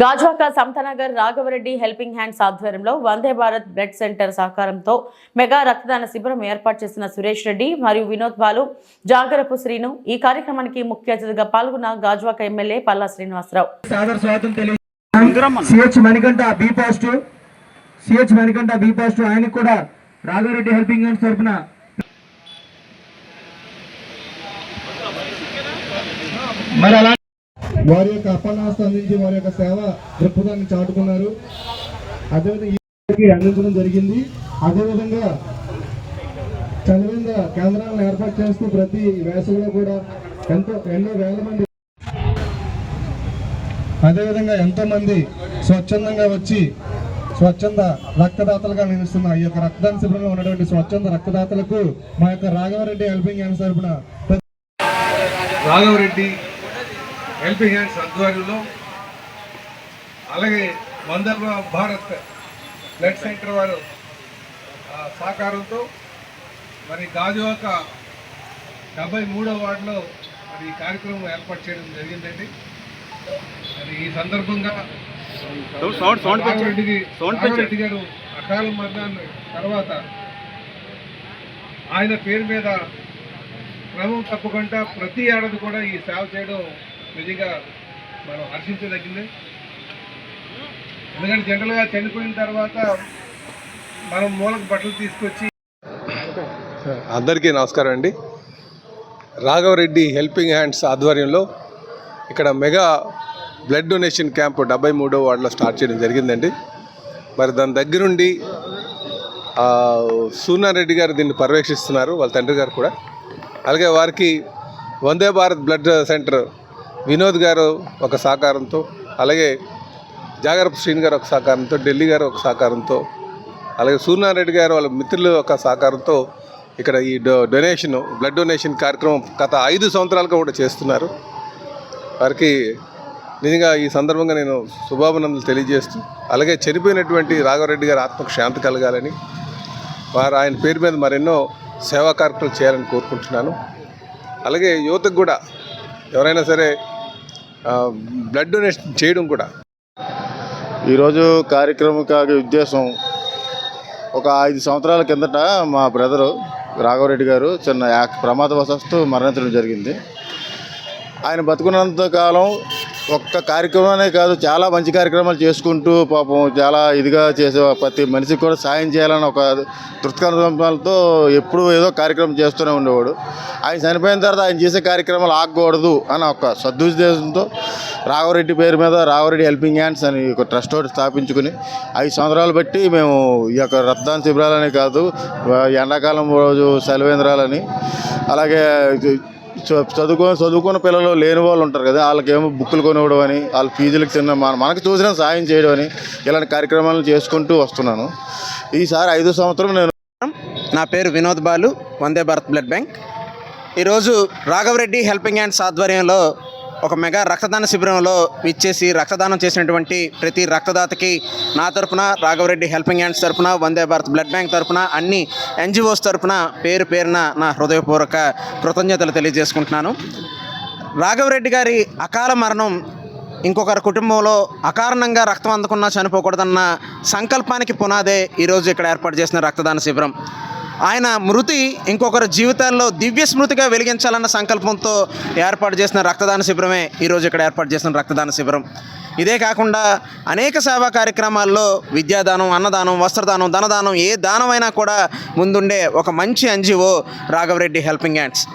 Gajuwaka Samathanagar Raghava Reddy helping hands ఆధ్వర్యంలో Vande Bharat blood centre సహకారంతో mega రక్తదాన శిబిరం ఏర్పాటు చేసిన సురేష్ రెడ్డి మరియు వినోద్ బాలు జాగరపు శ్రీను ఈ కార్యక్రమానికి ముఖ్య అతిథిగా పాల్గొన్న గాజువాక ఎమ్మెల్యే పల్లా శ్రీనివాసరావు ఆయన కూడా రాఘవరెడ్డి హెల్పింగ్ హ్యాండ్స్ తరపున వారి యొక్క అప్పన్నాస్త అందించి వారి యొక్క సేవ దృక్పథాన్ని చాటుకున్నారు. అదేవిధంగా అందించడం జరిగింది. అదేవిధంగా చలివేంద్ర కేంద్రాలను ఏర్పాటు చేస్తూ ప్రతి వేసవిలో కూడా ఎన్నో వేల మంది అదేవిధంగా ఎంతో మంది స్వచ్ఛందంగా వచ్చి స్వచ్ఛంద రక్తదాతలుగా నిలుస్తున్న ఈ యొక్క రక్తదాన శిబిరంలో ఉన్నటువంటి స్వచ్ఛంద రక్తదాతలకు మా యొక్క రాఘవరెడ్డి హెల్పింగ్ హ్యాండ్స్ తరపున రాఘవరెడ్డి హెల్పింగ్ హ్యాండ్స్ ఆధ్వర్యంలో అలాగే వందే భారత్ బ్లడ్ సెంటర్ వారు సహకారంతో మరి గాజువాక 73వ వార్డులో మరి ఈ కార్యక్రమం ఏర్పాటు చేయడం జరిగిందండి. మరి ఈ సందర్భంగా రాఘవరెడ్డి గారు అకాల మరణాన్ని తర్వాత ఆయన పేరు మీద క్రమం తప్పకుండా ప్రతి ఏడాది కూడా ఈ సేవ చేయడం నిజంగా మనం హర్షించదగింది. ఎందుకంటే జనరల్గా చనిపోయిన తర్వాత మనం మూలకు బట్టలు తీసుకొచ్చి. అందరికీ నమస్కారం అండి. రాఘవరెడ్డి హెల్పింగ్ హ్యాండ్స్ ఆధ్వర్యంలో ఇక్కడ మెగా బ్లడ్ డొనేషన్ క్యాంపు 73వ వార్డులో స్టార్ట్ చేయడం జరిగిందండి. మరి దాని దగ్గరుండి సూర్యారెడ్డి గారు దీన్ని పర్యవేక్షిస్తున్నారు, వాళ్ళ తండ్రి గారు కూడా. అలాగే వారికి వందే భారత్ బ్లడ్ సెంటర్ వినోద్ గారు ఒక సహకారంతో, అలాగే జాగరపు శ్రీని గారు ఒక సహకారంతో, ఢిల్లీ గారు ఒక సహకారంతో, అలాగే సూర్యారెడ్డి గారు వాళ్ళ మిత్రులు ఒక సహకారంతో ఇక్కడ ఈ బ్లడ్ డొనేషన్ కార్యక్రమం గత 5 సంవత్సరాలుగా కూడా చేస్తున్నారు. వారికి నిజంగా ఈ సందర్భంగా నేను శుభాభినందనలు తెలియజేస్తూ, అలాగే చనిపోయినటువంటి రాఘవరెడ్డి గారి ఆత్మకు శాంతి కలగాలని, వారు ఆయన పేరు మీద మరెన్నో సేవా కార్యక్రమాలు చేయాలని కోరుకుంటున్నాను. అలాగే యువతకు కూడా ఎవరైనా సరే బ్లడ్ డొనేషన్ చేయడం కూడా. ఈరోజు కార్యక్రమం ఉద్దేశం ఒక 5 సంవత్సరాల కిందట మా బ్రదరు రాఘవరెడ్డి గారు చిన్న ప్రమాదవశాత్తు మరణించడం జరిగింది. ఆయన బతుకున్నంత కాలం ఒక్క కార్యక్రమానే కాదు, చాలా మంచి కార్యక్రమాలు చేసుకుంటూ పాపం చాలా ఇదిగా చేసే ప్రతి మనిషికి కూడా సాయం చేయాలని ఒక దృక్పథంతో ఎప్పుడూ ఏదో కార్యక్రమం చేస్తూనే ఉండేవాడు. ఆయన చనిపోయిన తర్వాత ఆయన చేసే కార్యక్రమాలు ఆగకూడదు అని ఒక సదుద్దేశంతో రాఘవరెడ్డి పేరు మీద రాఘవరెడ్డి హెల్పింగ్ హ్యాండ్స్ అని ఒక ట్రస్ట్ ఒకటి స్థాపించుకుని 5 సంవత్సరాలు బట్టి మేము ఈ యొక్క రక్తదాన శిబిరాలని కాదు, ఎండాకాలం రోజు సెలవేంద్రాలని, అలాగే చదువుకున్న పిల్లలు లేని వాళ్ళు ఉంటారు కదా, వాళ్ళకేమో బుక్కులు కొనివ్వడం అని, వాళ్ళ ఫీజులకు చిన్న మనకు చూసిన సాయం చేయడం అని ఇలాంటి కార్యక్రమాలను చేసుకుంటూ వస్తున్నాను. ఈసారి 5వ సంవత్సరం నేను. నా పేరు వినోద్ బాలు, వందే భారత్ బ్లడ్ బ్యాంక్. ఈరోజు రాఘవరెడ్డి హెల్పింగ్ హ్యాండ్స్ ఆధ్వర్యంలో ఒక మెగా రక్తదాన శిబిరంలో ఇచ్చేసి రక్తదానం చేసినటువంటి ప్రతి రక్తదాతకి నా తరపున, రాఘవరెడ్డి హెల్పింగ్ హ్యాండ్స్ తరపున, వందే భారత్ బ్లడ్ బ్యాంక్ తరపున, అన్ని ఎన్జిఓస్ తరపున పేరున నా హృదయపూర్వక కృతజ్ఞతలు తెలియజేసుకుంటున్నాను. రాఘవరెడ్డి గారి అకాల మరణం ఇంకొకరి కుటుంబంలో అకారణంగా రక్తం అందకున్నా చనిపోకూడదన్న సంకల్పానికి పునాదే ఈరోజు ఇక్కడ ఏర్పాటు చేసిన రక్తదాన శిబిరం. ఆయన మృతి ఇంకొకరి జీవితాల్లో దివ్య స్మృతిగా వెలిగించాలన్న సంకల్పంతో ఏర్పాటు చేసిన రక్తదాన శిబిరమే ఈరోజు ఇక్కడ ఏర్పాటు చేసిన రక్తదాన శిబిరం. ఇదే కాకుండా అనేక సేవా కార్యక్రమాల్లో విద్యాదానం, అన్నదానం, వస్త్రదానం, ధనదానం, ఏ దానమైనా కూడా ముందుండే ఒక మంచి ఎన్జిఓ రాఘవరెడ్డి హెల్పింగ్ హ్యాండ్స్.